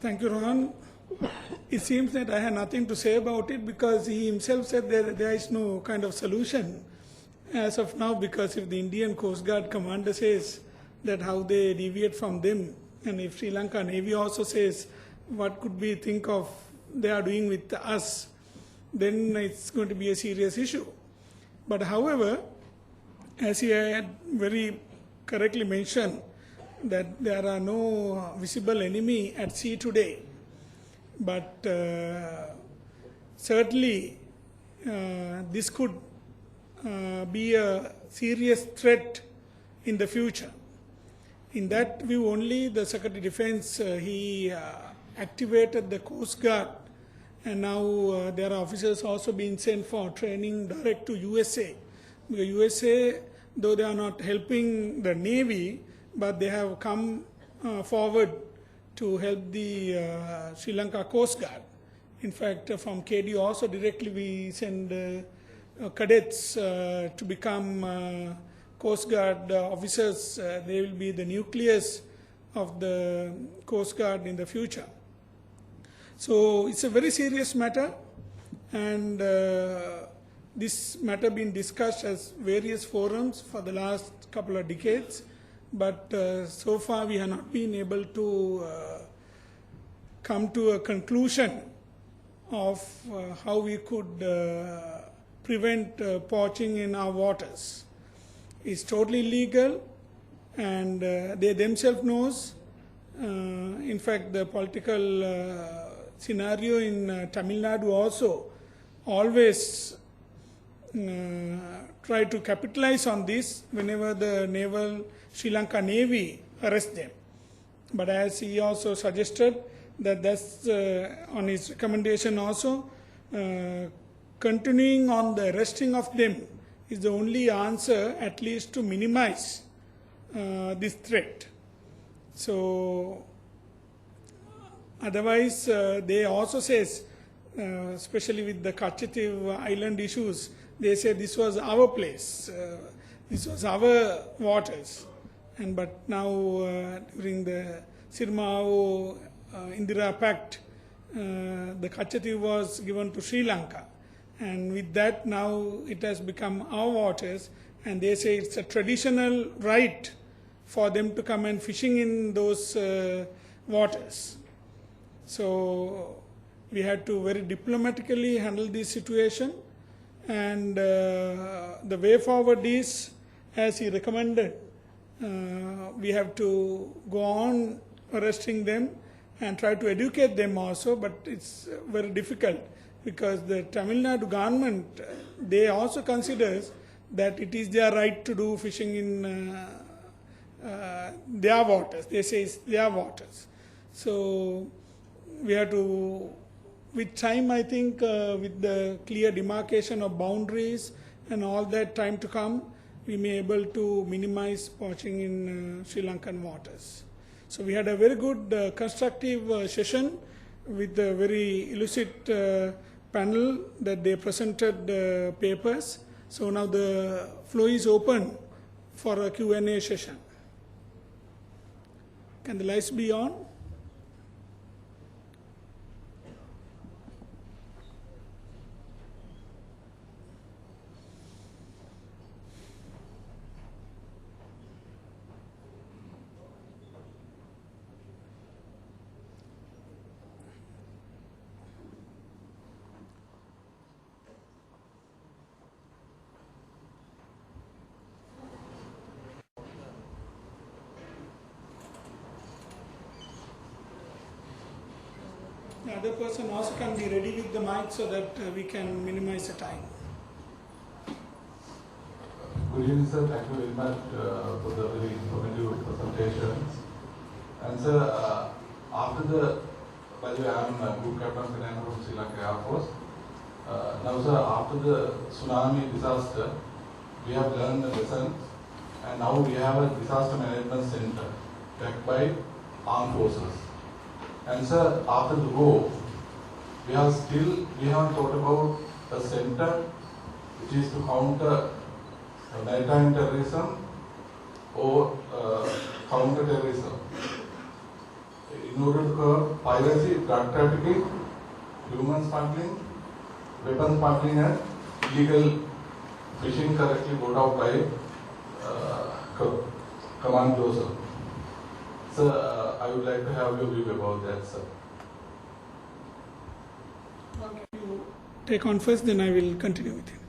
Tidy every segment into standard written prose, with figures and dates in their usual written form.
Thank you, Rohan. It seems that I have nothing to say about it because he himself said that there is no kind of solution as of now, because if the Indian Coast Guard commander says that how they deviate from them, and if Sri Lanka Navy also says what could we think of they are doing with us, then it's going to be a serious issue. But however, as he had very correctly mentioned, that there are no visible enemy at sea today. But certainly this could be a serious threat in the future. In that view only, the Secretary of Defense, he activated the Coast Guard, and now there are officers also being sent for training direct to USA. Because USA, though they are not helping the Navy, but they have come forward to help the Sri Lanka Coast Guard. In fact, from KD also directly we send cadets to become Coast Guard officers. They will be the nucleus of the Coast Guard in the future. So it's a very serious matter, and this matter been discussed as various forums for the last couple of decades. But so far we have not been able to come to a conclusion of how we could prevent poaching in our waters. It's totally illegal, and they themselves knows. In fact, the political scenario in Tamil Nadu also always try to capitalize on this whenever the naval Sri Lanka Navy arrests them. But as he also suggested that that's on his recommendation also, continuing on the arresting of them is the only answer, at least to minimize this threat. So otherwise they also says, especially with the Kachativ Island issues, they say this was our place, this was our waters. And but now during the Sirmao Indira Pact, the Kachativ was given to Sri Lanka, and with that now it has become our waters, and they say it's a traditional right for them to come and fishing in those waters. So we had to very diplomatically handle this situation, and the way forward is, as he recommended, we have to go on arresting them and try to educate them also, but it's very difficult because the Tamil Nadu government, they also considers that it is their right to do fishing in their waters. They say it's their waters. So we have to, with time, I think, with the clear demarcation of boundaries and all that time to come, we may be able to minimize poaching in Sri Lankan waters. So we had a very good constructive session with a very illicit panel that they presented papers. So now the floor is open for a Q&A session. Can the lights be on? The other person also can be ready with the mic so that we can minimize the time. Good evening, sir. Thank you very much for the very informative presentations. And sir, after the, by the way, I am Group Captain Commander from Sri Lanka Air Force. Now, sir, after the tsunami disaster, we have learned the lessons, and now we have a disaster management center backed by armed forces. And sir, after the war, we haven't thought about a center which is to counter maritime terrorism or counter terrorism. in order to curb piracy, drug trafficking, human smuggling, weapons smuggling, and illegal fishing correctly brought out by Command Joseph. Sir, I would like to have your view about that, sir. Okay. You take on first, then I will continue with him.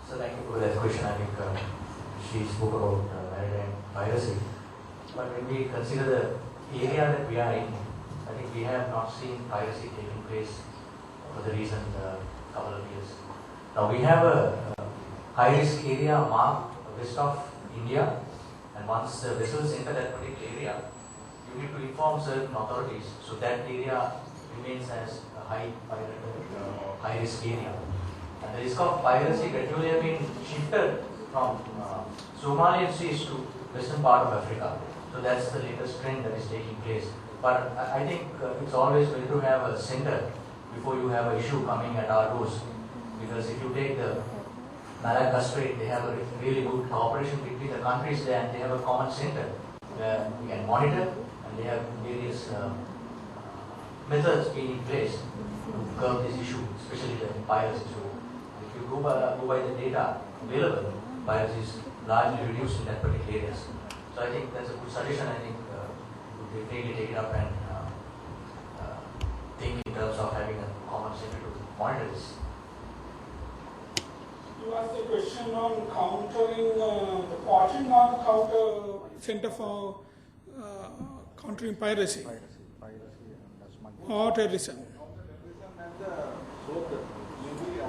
So thank you for that question. I think she spoke about maritime piracy. But when we consider the area that we are in, I think we have not seen piracy taking place for the recent couple of years. Now we have a high-risk area marked west of India, and once the vessels enter that particular area, you need to inform certain authorities so that area remains as a high-risk area. And the risk of piracy gradually have been shifted from Somalian seas to western part of Africa. So that's the latest trend that is taking place. But I think it's always better to have a center before you have an issue coming at our doors. Because if you take the Malacca Strait, they have a really good cooperation between the countries there, and they have a common center where we can monitor, and they have various methods being in place to curb this issue, especially the piracy. So if you go by the data available, piracy is largely reduced in that particular areas. So I think that's a good suggestion. I think we would definitely take it up and think in terms of having a common center to monitor this. You asked a question on countering the Fortune on counter center for countering piracy or terrorism. Counter-terrorism and both maybe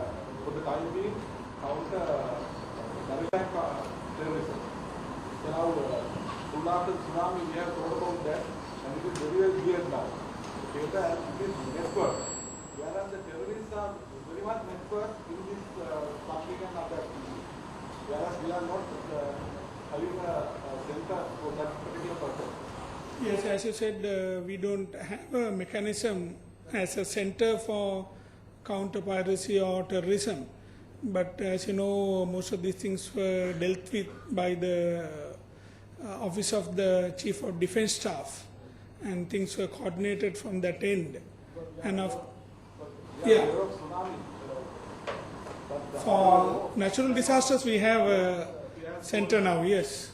for the time being counter maritime terrorism. So now, soon after tsunami, we have thought about that, and it is very well clear now. The data is network, whereas the terrorists are very much networked in this smuggling and other activities, whereas we are not having a center for that particular purpose. Yes, as you said, we don't have a mechanism as a center for counter piracy or terrorism. But as you know, most of these things were dealt with by the Office of the Chief of Defence Staff, and things were coordinated from that end. And for natural disasters, we have a center now. Yes.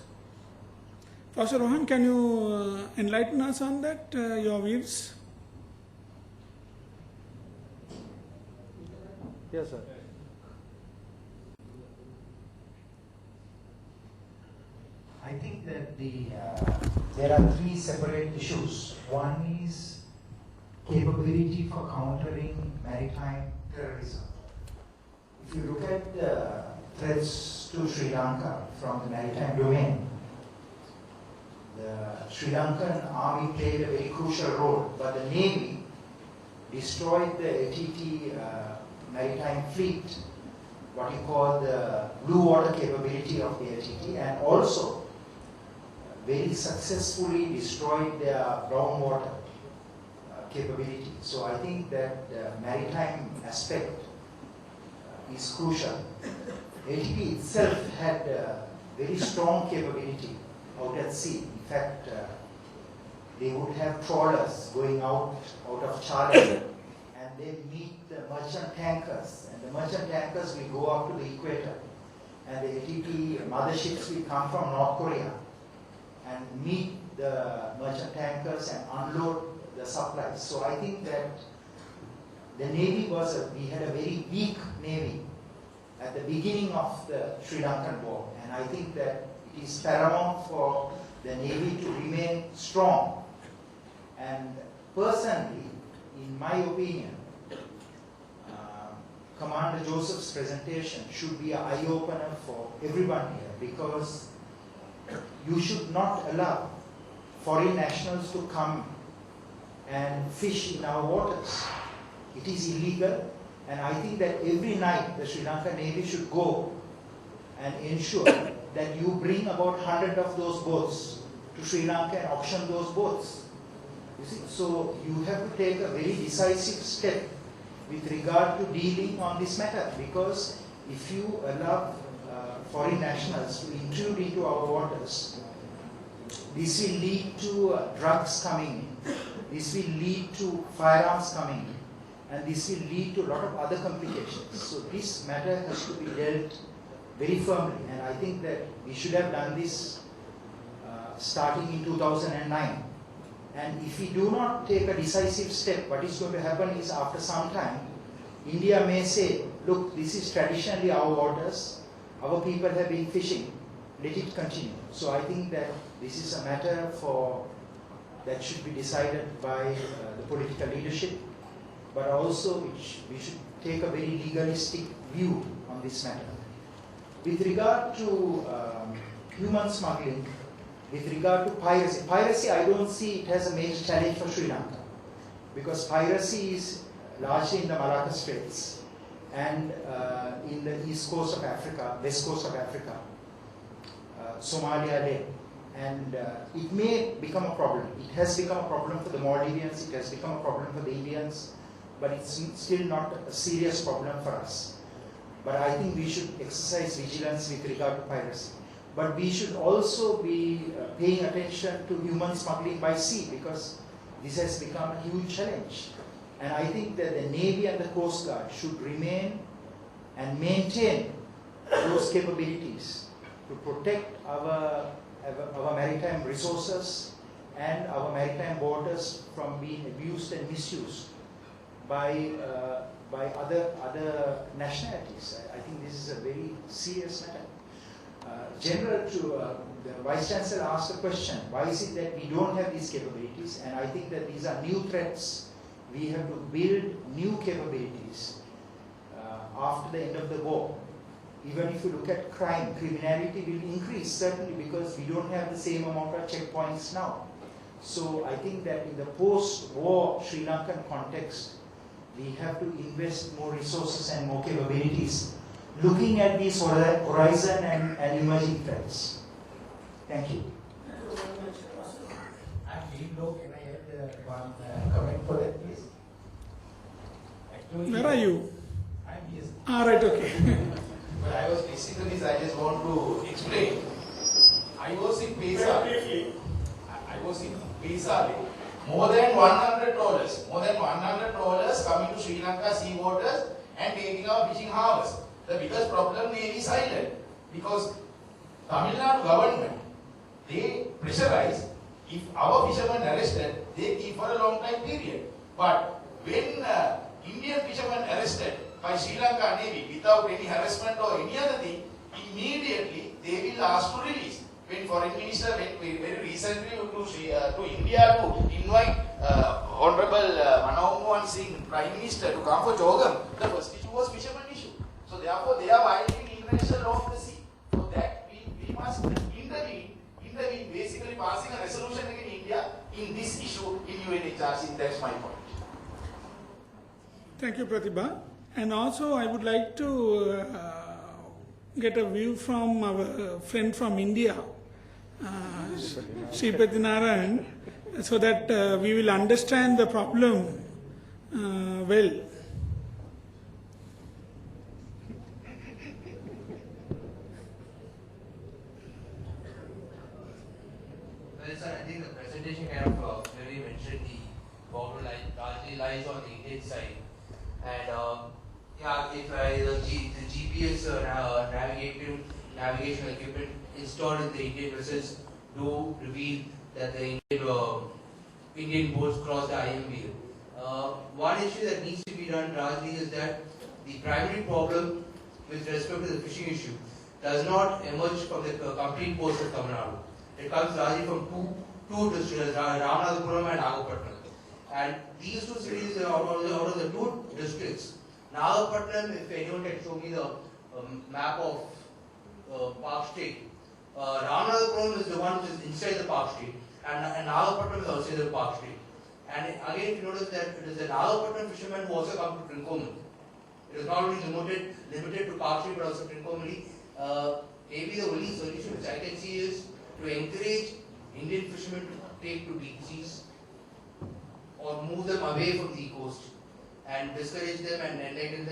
Professor Rohan, can you enlighten us on that, your views? Yes, sir. I think that there are three separate issues. One is capability for countering maritime terrorism. If you look at the threats to Sri Lanka from the maritime domain, the Sri Lankan army played a very crucial role, but the Navy destroyed the ATT maritime fleet, what you call the blue water capability of the ATT, and also very successfully destroyed their brown water capability. So I think that the maritime aspect is crucial. ATT itself had a very strong capability out at sea. In fact, they would have trawlers going out of Charlie, and they meet the merchant tankers, and the merchant tankers will go out to the equator, and the ATT motherships will come from North Korea and meet the merchant tankers and unload the supplies. So I think that the Navy we had a very weak Navy at the beginning of the Sri Lankan war, and I think that it is paramount for the Navy to remain strong. And personally, in my opinion, Commander Joseph's presentation should be an eye-opener for everyone here, because you should not allow foreign nationals to come and fish in our waters. It is illegal, and I think that every night the Sri Lankan Navy should go and ensure that you bring about 100 of those boats to Sri Lanka and auction those boats. You see, so you have to take a very decisive step with regard to dealing on this matter, because if you allow foreign nationals to intrude into our waters, this will lead to drugs coming in, this will lead to firearms coming in, and this will lead to a lot of other complications. So this matter has to be dealt very firmly, and I think that we should have done this starting in 2009. And if we do not take a decisive step, what is going to happen is after some time, India may say, look, this is traditionally our waters, our people have been fishing, let it continue. So I think that this is a matter that should be decided by the political leadership, but also we should take a very legalistic view on this matter. With regard to human smuggling, with regard to piracy I don't see it as a major challenge for Sri Lanka, because piracy is largely in the Malacca Straits and in the east coast of Africa, west coast of Africa, Somalia led. And it may become a problem. It has become a problem for the Maldivians, it has become a problem for the Indians, but it's still not a serious problem for us. But I think we should exercise vigilance with regard to piracy. But we should also be paying attention to human smuggling by sea, because this has become a huge challenge. And I think that the Navy and the Coast Guard should remain and maintain those capabilities to protect our maritime resources and our maritime borders from being abused and misused by other nationalities. I think this is a very serious matter. General, the Vice Chancellor asked a question, why is it that we don't have these capabilities? And I think that these are new threats. We have to build new capabilities after the end of the war. Even if you look at crime, criminality will increase certainly, because we don't have the same amount of checkpoints now. So I think that in the post-war Sri Lankan context, we have to invest more resources and more capabilities, looking at these horizon and emerging threats. Thank you. I'm being low. Can I add one comment for that, please? Actually, Where are you? I'm here. Right, okay. But I was listening to this, I just want to explain. I was in Pesa. I was in Pesa. More than $100 coming to Sri Lanka sea waters and taking our fishing harvest. The biggest problem Navy is silent, because Tamil Nadu government, they pressurize. If our fishermen arrested, they keep for a long time period. But when Indian fishermen arrested by Sri Lanka Navy without any harassment or any other thing, immediately they will ask to release. When Foreign Minister went very recently to India to invite Honorable Manmohan Singh, Prime Minister, to come for Jogam, the first issue was fishermen issue. So therefore they are violating international law of the sea. So that we must intervene, basically passing a resolution against India in this issue in UNHRC. That's my point. Thank you, Pratibha. And also I would like to get a view from our friend from India, Sripati Narayan, so that we will understand the problem well. Well, sir, I think the presentation kind of clearly mentioned the problem largely lies on the Indian side. And yeah, if the GPS navigation equipment installed in the Indian vessels do reveal that the Indian boats cross the IMB. One issue that needs to be done largely is that the primary problem with respect to the fishing issue does not emerge from the complete coast of Tamil Nadu. It comes largely from two districts, Ramanathapuram and Nagapattinam. And these two cities are out of the two districts. Nagapattinam, if anyone can show me the map of Park Street, Ramanathapuram is the one which is inside the Park Street, and Nagapattinam is outside the Park Street. And again, if you notice that it is the Nagapattinam fishermen who also come to Trincomalee. It is not only limited to Park Street but also Trincomalee. Maybe the only solution which I can see is to encourage Indian fishermen to take to deep seas or move them away from the coast and discourage them and enlighten them